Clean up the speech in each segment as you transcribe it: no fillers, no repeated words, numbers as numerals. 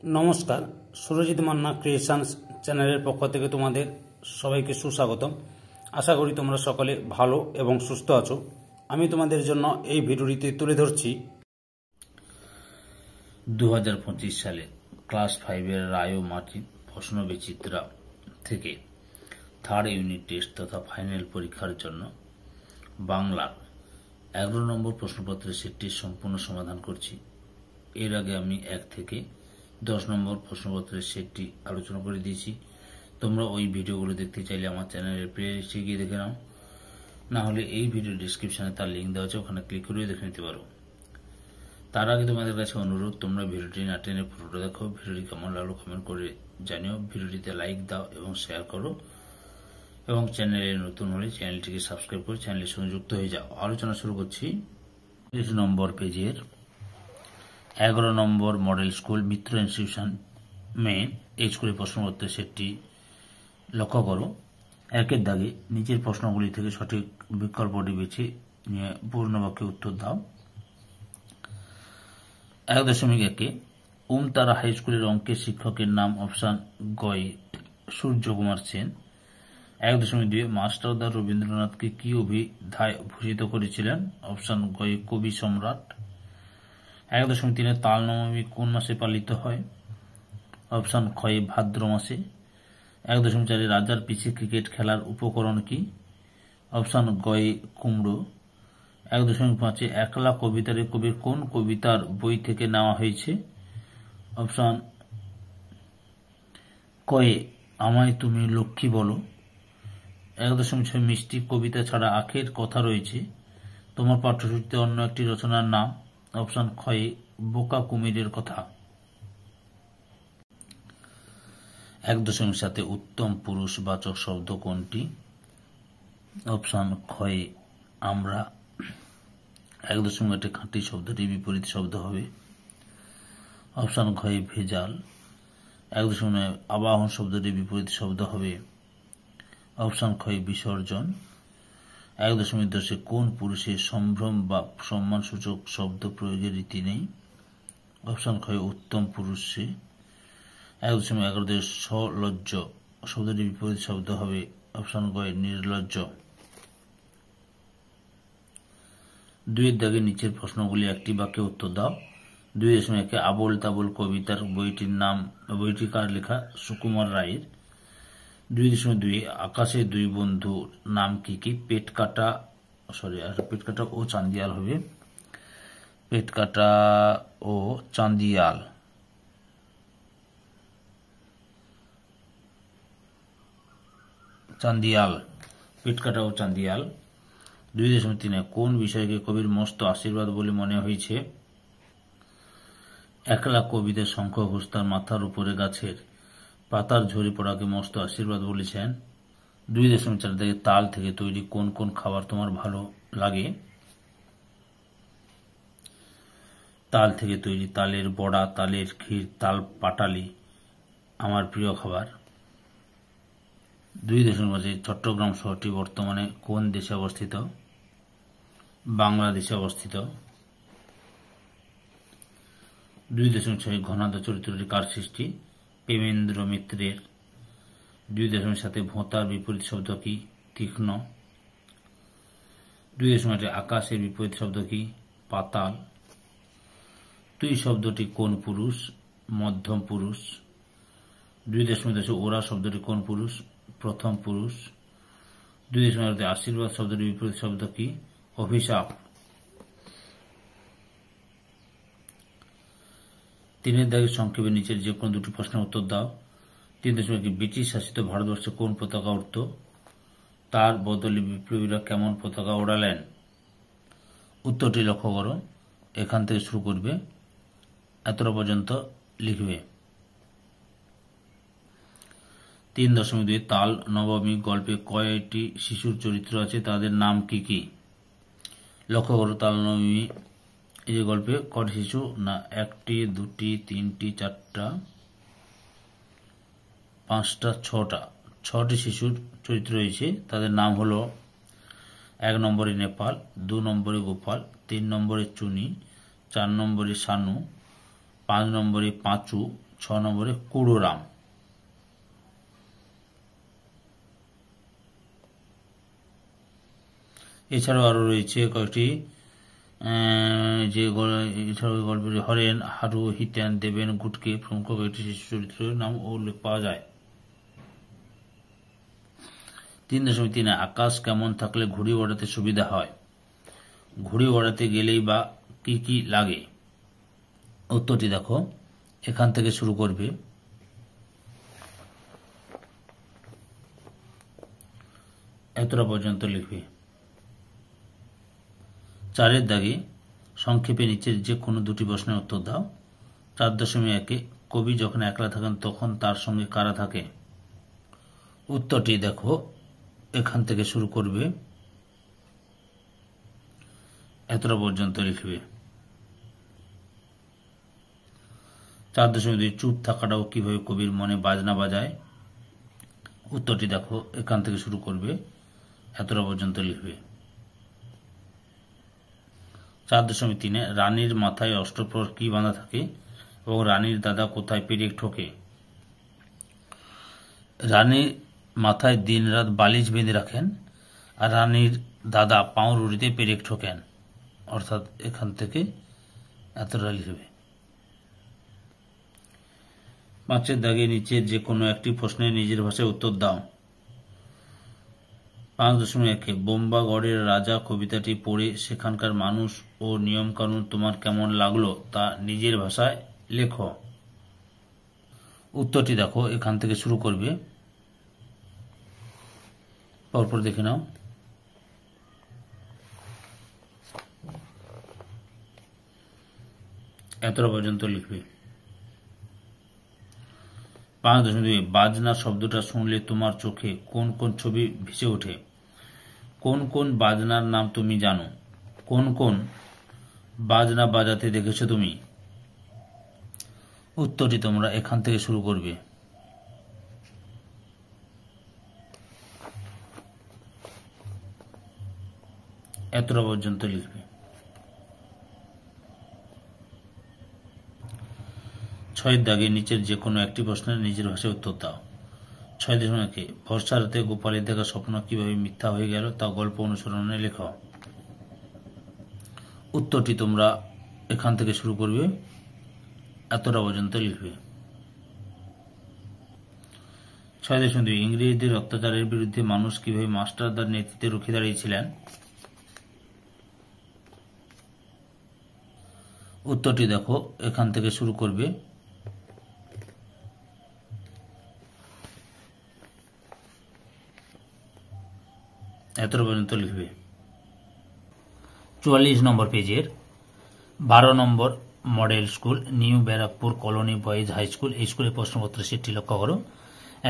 নমস্কার, সুরজিৎ মান্না ক্রিয়েশনস চ্যানেলের পক্ষ থেকে তোমাদের সবাইকে সুস্বাগতম। আশা করি তোমরা সকলে ভালো এবং সুস্থ আছো। আমি তোমাদের জন্য এই ভিডিওটিতে তুলে ধরছি 2025 সালে ক্লাস 5-এর রায় ও মার্কিন প্রশ্নবিচিত্রা থেকে থার্ড ইউনিট টেস্ট তথা ফাইনাল পরীক্ষার জন্য বাংলার 11 নম্বর প্রশ্নপত্রের সেটটির সম্পূর্ণ সমাধান করছি। এর আগে আমি 1 থেকে 10 নম্বর প্রশ্নপত্রের সেটটি আলোচনা করে দিয়েছি। তোমরা ওই ভিডিওগুলো দেখতে চাইলে আমার চ্যানেলের প্লেলিস্টে গিয়ে দেখে নাও, না হলে এই ভিডিও ডিসক্রিপশনে তার লিঙ্ক দেওয়া আছে, ওখানে ক্লিক করে দেখে নিতে পারো। তার আগে তোমাদের কাছে অনুরোধ, তোমরা ভিডিওটি না টেনে পুরোটা দেখো। ভিডিওটি কেমন লাগলো কমেন্ট করে জানিও, ভিডিওটিতে লাইক দাও এবং শেয়ার করো, এবং চ্যানেলে নতুন হলে চ্যানেলটিকে সাবস্ক্রাইব করে চ্যানেলের সঙ্গে যুক্ত হয়ে যাও। আলোচনা শুরু করছি 30 নম্বর পেজের 11 নম্বর মডেল স্কুল মিত্র ইনস্টিটিউশন মেন এই স্কুলের প্রশ্নপত্রের সেটটি লক্ষ্য করো। 1-এর দাগে নিচের প্রশ্নগুলি থেকে সঠিক বিকল্পটি বেছে নিয়ে পূর্ণ বাক্যে উত্তর দাও। 1.1 উমতারা হাই স্কুলের অঙ্কের শিক্ষকের নাম অপশন গয় সূর্যকুমার সেন। 1.2 মাস্টারদা রবীন্দ্রনাথকে কি অভিধায় ভূষিত করেছিলেন? অপশন গয় কবি সম্রাট। 1.3 তাল নবমী কোন মাসে পালিত হয়? অপশন ক্ষয় ভাদ্র মাসে। 1.4 রাজার পিছে ক্রিকেট খেলার উপকরণ কি? অপশন গয় কুমড়ো। 1.5 একলা কবিতার কবির কোন কবিতার বই থেকে নেওয়া হয়েছে? অপশন কয়ে আমায় তুমি লক্ষ্মী বলো। 1.6 মিষ্টি কবিতা ছাড়া আখের কথা রয়েছে, তোমার পাঠ্যসূচিতে অন্য একটি রচনার নাম? অপশন ক্ষয়ে বোকা কুমিরের কথা। 1.7 উত্তম পুরুষবাচক শব্দ কোনটি? অপশন ক্ষয়ে আমরা। 1.8 খাঁটি শব্দটি বিপরীত শব্দ হবে। অপশন ক্ষয়ে ভেজাল। 1.9 আবাহন শব্দটি বিপরীত শব্দ হবে। অপশন ক্ষয়ে বিসর্জন। 1.10 কোন পুরুষের সম্ভ্রম বা সম্মানসূচক শব্দ প্রয়োগের রীতি নেই? অপশন ক্ষয়ে উত্তম পুরুষে। 1.11 সলজ্জ শব্দটি বিপরীত শব্দ হবে। অপশন গয় নির্লজ্জ। 2-এর দাগে নিচের প্রশ্নগুলি একটি বাক্যে উত্তর দাও। 2.1 আবোল তাবোল কবিতার বইটি কার লেখা? সুকুমার রায়ের। 2.2 আকাশে দুই বন্ধুর নাম কি কি? পেটকাটা ও চান্দিয়াল হবে। পেটকাটা ও চান্দিয়াল। পেটকাটা ও চান্দিয়াল। 2.3 কোন বিষয়কে কবির মস্ত আশীর্বাদ বলে মনে হয়েছে? একলা কবিতে শঙ্খ ঘোষ তার মাথার উপরে গাছের পাতার ঝরে পড়াকে মস্ত আশীর্বাদ বলেছেন। 2.4 থেকে তাল থেকে তৈরি কোন কোন খাবার তোমার ভালো লাগে? তাল থেকে তৈরি তালের বড়া, তালের ক্ষীর, তাল পাটালি আমার প্রিয় খাবার। 2.5 চট্টগ্রাম শহরটি বর্তমানে কোন দেশে অবস্থিত? বাংলাদেশে অবস্থিত। 2.6 ঘনাদা চরিত্রটি কার সৃষ্টি? প্রেমেন্দ্র মিত্রের। 2.7 ভোঁতার বিপরীত শব্দ কি? তীক্ষ্ণ। 2.8 আকাশের বিপরীত শব্দ কি? পাতাল। তুই শব্দটি কোন পুরুষ? মধ্যম পুরুষ। 2.10 ওরা শব্দটি কোন পুরুষ? প্রথম পুরুষ। 2.11 আশীর্বাদ শব্দটির বিপরীত শব্দ কি? অভিশাপ। 3-এর দাগে সংক্ষেপে নিচের যে কোনো দুটি প্রশ্নের উত্তর দাও। 3.1 ব্রিটিশ শাসিত ভারতবর্ষে কোন পতাকা উঠত? তার বদলে বিপ্লবীরা কেমন পতাকা ওড়ালেন? উত্তরটি লক্ষ্য করো, এখান থেকে শুরু করবে, এতটা পর্যন্ত লিখবে। 3.2 তাল নবমী গল্পে কয়টি শিশুর চরিত্র আছে? তাদের নাম কি কি? লক্ষ্য করো, তাল নবমী এই যে গল্পে কয়টি শিশু? না, 1টি, 2টি, 3টি, 4টা, 5টা, 6টি শিশুর চরিত্র রয়েছে। তাদের নাম হলো 1 নম্বরে নেপাল, 2 নম্বরে গোপাল, 3 নম্বরে চুনি, 4 নম্বরে শানু, 5 নম্বরে পাঁচু, 6 নম্বরে কুড়োরাম। এছাড়াও আরো রয়েছে কয়েকটি যে এছাড়াও গল্পের হরেন, হারু, হিতেন, দেবেন, গুটকে প্রমুখ কয়েকটি শিশু চরিত্রের নাম উল্লেখ পাওয়া যায়। 3.3 আকাশ কেমন থাকলে ঘুড়ি ওড়াতে সুবিধা হয়? ঘুড়ি ওড়াতে গেলেই বা কি কি লাগে? উত্তরটি দেখো, এখান থেকে শুরু করবে। এতটা পর্যন্ত লিখবে। 4 দাগে সংক্ষেপে নিচের যে কোনো দুটি প্রশ্নের উত্তর দাও। 4.1 কবি যখন একলা থাকেন তখন তার সঙ্গে কারা থাকে? উত্তরটি দেখো, এখান থেকে শুরু করবে, এতটা পর্যন্ত লিখবে। 4.2 চুপ থাকাটাও কিভাবে কবির মনে বাজনা বাজায়? উত্তরটি দেখো, এখান থেকে শুরু করবে, এতটা পর্যন্ত লিখবে। 4.3 রানীর মাথায় অষ্টপ্রহর কি বাঁধা থাকে এবং রানীর দাদা কোথায় পেরেক ঠোকে? রানীর মাথায় দিনরাত বালিশ বেঁধে রাখেন আর রানীর দাদা পাউরুটিতে পেরেক ঠোকেন, অর্থাৎ এখান থেকে এতটা লিখবে। 5 দাগে নিচের যে কোনো একটি প্রশ্নের নিজের ভাষায় উত্তর দাও। 5.1 বোম্বাগড়ের রাজা কবিতাটি পড়ে সেখানকার মানুষ ও নিয়মকানুন তোমার কেমন লাগলো তা নিজের ভাষায় লেখো। উত্তরটি দেখো, এখান থেকে শুরু করবে, পরপর দেখে নাও। এতটা পর্যন্ত লিখবে। 5.2 বাজনা শব্দটা শুনলে তোমার চোখে কোন কোন ছবি ভেসে ওঠে? কোন কোন বাজনার নাম তুমি জানো? কোন কোন বাজনা বাজাতে দেখেছো তুমি? উত্তরটি তোমরা এখান থেকে শুরু করবে। এতটা পর্যন্ত লিখবে। 6 দাগে নিচের যে কোনো একটি প্রশ্নের নিজের ভাষায় উত্তর দাও। 6.1 বর্ষা রাতে গোপালের দেখা স্বপ্ন কিভাবে মিথ্যা হয়ে গেল তা গল্প অনুসরণে লেখো। উত্তরটি তোমরা এখান থেকে শুরু করবে, এতটা পর্যন্ত লিখবে। 6.2 ইংরেজদের অত্যাচারের বিরুদ্ধে মানুষ কিভাবে মাস্টারদার নেতৃত্বে রুখে দাঁড়িয়েছিলেন? উত্তরটি দেখো, এখান থেকে শুরু করবে, এতটা পর্যন্ত লিখবে। 44 নম্বর পেজের 12 number model school new Barrackpore colony boys high school, এই স্কুলের প্রশ্নপত্র সেটটি লক্ষ্য করো।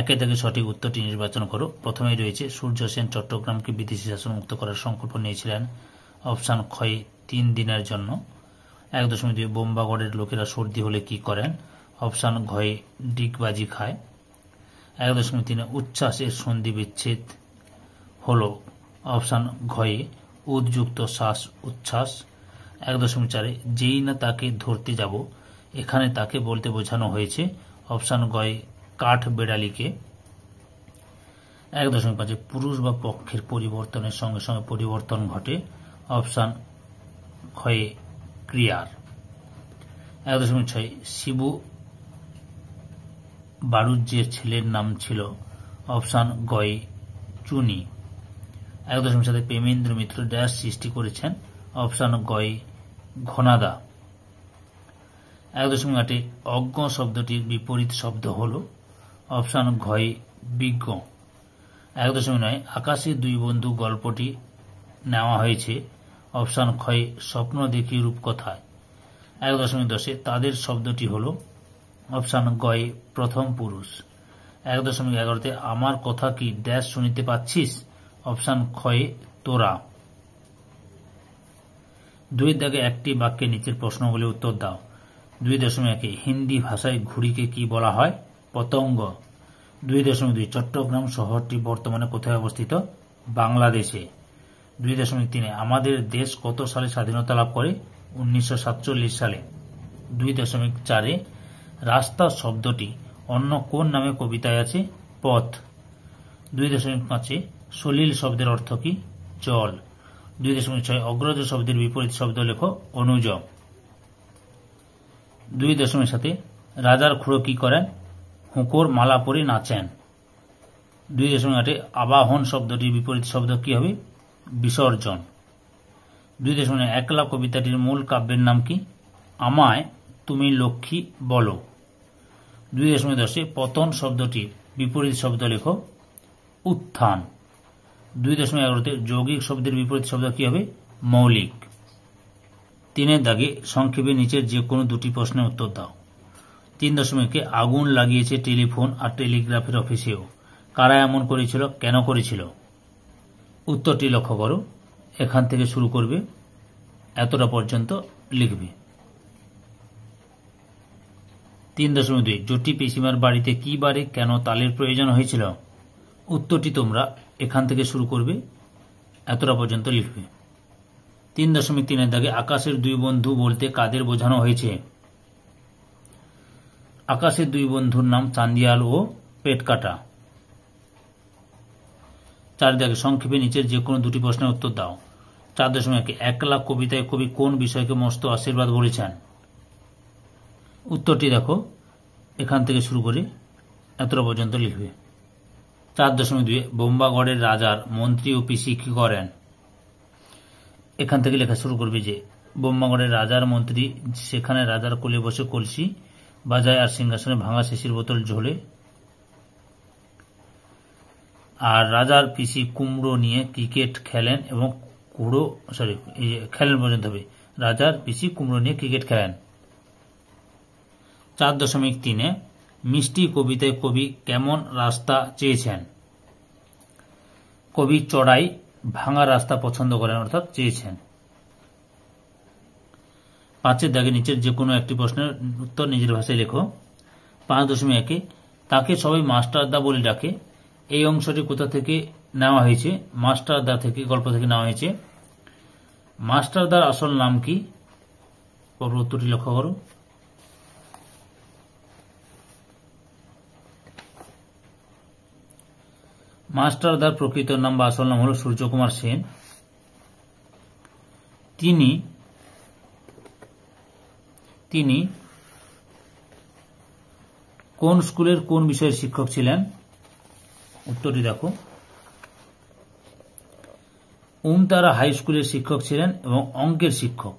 1 থেকে সঠিক উত্তরটি নির্বাচন করো। প্রথমেই রয়েছে সূর্য সেন চট্টগ্রামকে বিদেশি শাসন মুক্ত করার সংকল্প নিয়েছিলেন। অপশান খ 3 দিনের জন্য। 1.2 বোম্বাগড়ের লোকেরা সর্দি হলে কি করেন? অপশান ঘ ডিগবাজি খায়। 1.3 উচ্ছ্বাস এর সন্ধি বিচ্ছেদ হল। অপশান ঘয়ে উদ্যুক্ত শ্বাস উচ্ছ্বাস। 1.4 যেই না তাকে ধরতে যাব, এখানে তাকে বলতে বোঝানো হয়েছে। অপশান গয়ে কাঠ বেড়ালিকে। 1.5 পুরুষ বা পক্ষের পরিবর্তনের সঙ্গে সঙ্গে পরিবর্তন ঘটে। অপশান ক্ষয়ে ক্রিয়ার। 1.6 শিবু বাড়ুজ্যের ছেলের নাম ছিল। অপশান গয়ে চুনি। 1.7 প্রেমেন্দ্র মিত্র ড্যাশ সৃষ্টি করেছেন। অপশান গয়ে ঘনাদা। 1.8 অজ্ঞ শব্দটির বিপরীত শব্দ হল। অপশান ঘয়ে বিজ্ঞ। 1.9 আকাশের দুই বন্ধু গল্পটি নেওয়া হয়েছে। অপশান ক্ষয়ে স্বপ্ন দেখি রূপকথায়। 1.10 তাদের শব্দটি হল। অপশান গয়ে প্রথম পুরুষ। 1.11 আমার কথা কি ড্যাশ শুনিতে পাচ্ছিস? অপশান ক্ষয়ে তোরা। 2 দাগে একটি বাক্যে নিচের প্রশ্নগুলি উত্তর দাও। 2.1 হিন্দি ভাষায় ঘুড়িকে কি বলা হয়? পতঙ্গ। 2.2 চট্টগ্রাম শহরটি বর্তমানে কোথায় অবস্থিত? বাংলাদেশে। 2.3 আমাদের দেশ কত সালে স্বাধীনতা লাভ করে? 1947 সালে। 2.4 রাস্তা শব্দটি অন্য কোন নামে কবিতায় আছে? পথ। 2.5 সলিল শব্দের অর্থ কি? জল। 2.6 অগ্রজ শব্দের বিপরীত শব্দ লেখো। অনুজ। 2.7 রাজার খুড়ো কি করেন? হুঁকোর মালা পরে নাচেন। 2.8 আবাহন শব্দটির বিপরীত শব্দ কি হবে? বিসর্জন। 2.9 একলা কবিতাটির মূল কাব্যের নাম কি? আমায় তুমি লক্ষ্মী বলো। 2.10 পতন শব্দটির বিপরীত শব্দ লেখো। উত্থান। 2.11 যৌগিক শব্দের বিপরীত শব্দ কি হবে? মৌলিক। 3 দাগে সংক্ষেপে নিচের যে কোনো দুটি প্রশ্নের উত্তর দাও। 3.1 আগুন লাগিয়েছে টেলিফোন আর টেলিগ্রাফের অফিসেও। কারা এমন করেছিল? কেন করেছিল? উত্তরটি লক্ষ্য করো। এখান থেকে শুরু করবে, এতটা পর্যন্ত লিখবে। 3.2 জটি পিসিমার বাড়িতে কি বারে কেন তালের প্রয়োজন হয়েছিল? উত্তরটি তোমরা এখান থেকে শুরু করবে, এতটা পর্যন্ত লিখবে। 3.3 দাগে আকাশের দুই বন্ধু বলতে কাদের বোঝানো হয়েছে? আকাশের দুই বন্ধুর নাম চান্দিয়াল ও পেটকাটা। 4 দাগে সংক্ষেপে নিচের যে কোনো দুটি প্রশ্নের উত্তর দাও। 4.1 একলা কবিতায় কবি কোন বিষয়কে মস্ত আশীর্বাদ বলেছেন? উত্তরটি দেখো, এখান থেকে শুরু করে এতটা পর্যন্ত লিখবে। 4.2 বোম্বাগড়ের রাজার মন্ত্রী ও পিসি কি করেন? এখান থেকে লেখা শুরু করবে যে বোম্বাগড়ের রাজার মন্ত্রী সেখানে রাজার কোলে বসে কলসি বাজায় আর সিংহাসনে ভাঙা শিশির বোতল ঝোলে, আর রাজার পিসি কুমড়ো নিয়ে ক্রিকেট খেলেন এবং খেলেন পর্যন্ত হবে। রাজার পিসি কুমড়ো নিয়ে ক্রিকেট খেলেন। 4.3 মিষ্টি কবিতায় কবি কেমন রাস্তা চেয়েছেন? কবি চড়াই ভাঙা রাস্তা পছন্দ করেন, অর্থাৎ চেয়েছেন। 5 দাগে নিচের যে কোনো একটি প্রশ্নের উত্তর নিজের ভাষায় লেখো। 5.1 তাকে সবাই মাস্টারদা বলে ডাকে। এই অংশটি কোথা থেকে নেওয়া হয়েছে? মাস্টারদা থেকে, গল্প থেকে নেওয়া হয়েছে। মাস্টারদার আসল নাম কি? উত্তরটি লক্ষ্য করো। মাস্টারদার প্রকৃত নাম বা আসল নাম হল সূর্যকুমার সেন। তিনি কোন স্কুলের কোন বিষয়ের শিক্ষক ছিলেন? উত্তরটি দেখো। উমতারা হাই স্কুলের শিক্ষক ছিলেন এবং অঙ্কের শিক্ষক।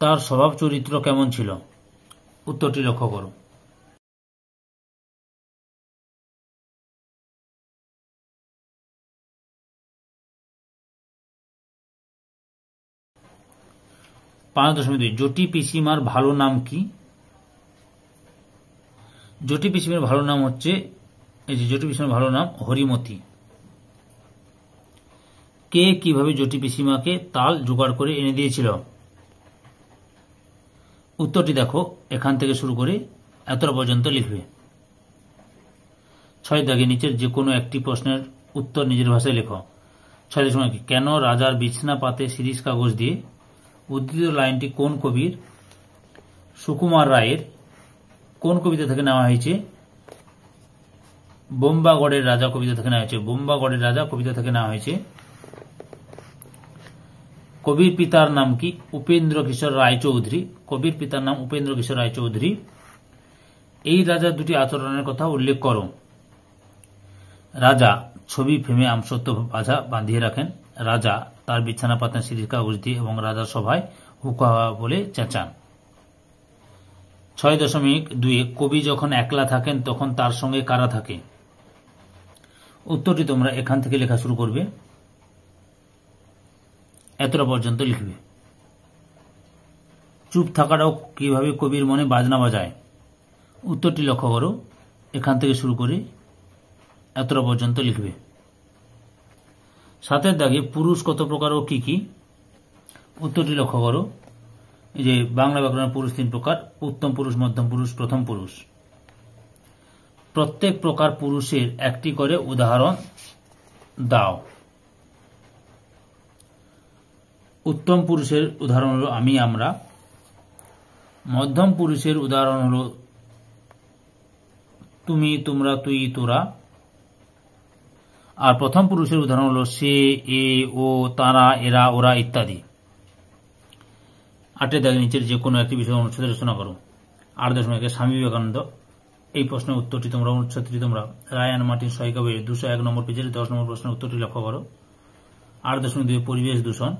তার স্বভাব চরিত্র কেমন ছিল? উত্তরটি লক্ষ্য করো। 5.2 জটি পিসিমার ভালো নাম কি? জটি পিসিমার ভালো নাম হচ্ছে, এই যে জটি পিসিমার ভালো নাম হরিমতি। কে কিভাবে জটি পিসিমাকে তাল জোগাড় করে এনে দিয়েছিল? উত্তরটি দেখো, এখান থেকে শুরু করে এতটা পর্যন্ত লিখবে। 6 দাগে নিচের যে কোনো একটি প্রশ্নের উত্তর নিজের ভাষায় লেখো। 6.1 কেন রাজার বিছনা পাতে শিরিষ কাগজ দিয়ে? উদ্ধৃত লাইনটি কোন কবির? সুকুমার রায়ের। কোন কবিতা থেকে নেওয়া হয়েছে? বোম্বাগড়ের রাজা কবিতা থেকে নেওয়া হয়েছে। বোম্বাগড়ের রাজা কবিতা থেকে নেওয়া হয়েছে। কবির পিতার নাম কি? উপেন্দ্র কিশোর রায়চৌধুরী। কবির পিতার নাম উপেন্দ্র কিশোর রায়চৌধুরী। এই রাজার দুটি আচরণের কথা উল্লেখ করো। রাজা ছবি ফ্রেমে আমসত্ব বাধা বাঁধিয়ে রাখেন। রাজা তার বিছানা পাতেন শিরিষ কাগজ দিয়ে এবং রাজার সভায় হুকা বলে চেঁচান। 6.2 কবি যখন একলা থাকেন তখন তার সঙ্গে কারা থাকে? উত্তরটি তোমরা এখান থেকে লেখা শুরু করবে, এতটা পর্যন্ত লিখবে। চুপ থাকাটাও কিভাবে কবির মনে বাজনা বাজায়? উত্তরটি লক্ষ্য করো, এখান থেকে শুরু করে এতটা পর্যন্ত লিখবে। 7 দাগে পুরুষ কত প্রকার ও কি কি? উত্তরটি লক্ষ্য করো। এই যে বাংলা ব্যাকরণের পুরুষ 3 প্রকার: উত্তম পুরুষ, মধ্যম পুরুষ, প্রথম পুরুষ। প্রত্যেক প্রকার পুরুষের একটি করে উদাহরণ দাও। উত্তম পুরুষের উদাহরণ হল আমি, আমরা। মধ্যম পুরুষের উদাহরণ হলো তুমি, তোমরা, তুই, তোরা। আর প্রথম পুরুষের উদাহরণ হলো সে, এ, ও, তারা, এরা, ওরা ইত্যাদি। 8 দাগের নিচের যে কোনো একটি বিষয় অনুচ্ছেদে রচনা করো। 8.1 স্বামী বিবেকানন্দ। এই প্রশ্নের উত্তরটি তোমরা অনুচ্ছেদটি তোমরা রায় অ্যান্ড মার্টিন সহায়িকা বইয়ের 201 নম্বর পেজের 10 নম্বর প্রশ্নের উত্তরটি লক্ষ্য করো। 8.2 পরিবেশ দূষণ।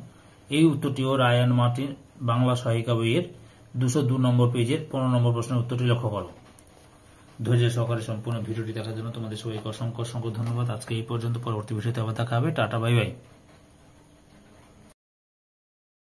এই উত্তরটিও রায় অ্যান্ড মার্টিন বাংলা সহায়িকা বইয়ের 202 নম্বর পেজের 15 নম্বর প্রশ্নের উত্তরটি লক্ষ্য করো। ধৈর্য সহকারে সম্পূর্ণ ভিডিওটি দেখার জন্য তোমাদের সবাইকে অসংখ্য অসংখ্য ধন্যবাদ। আজকে এই পর্যন্ত, পরবর্তী ভিডিওতে আবার দেখা হবে। Tata, bye bye.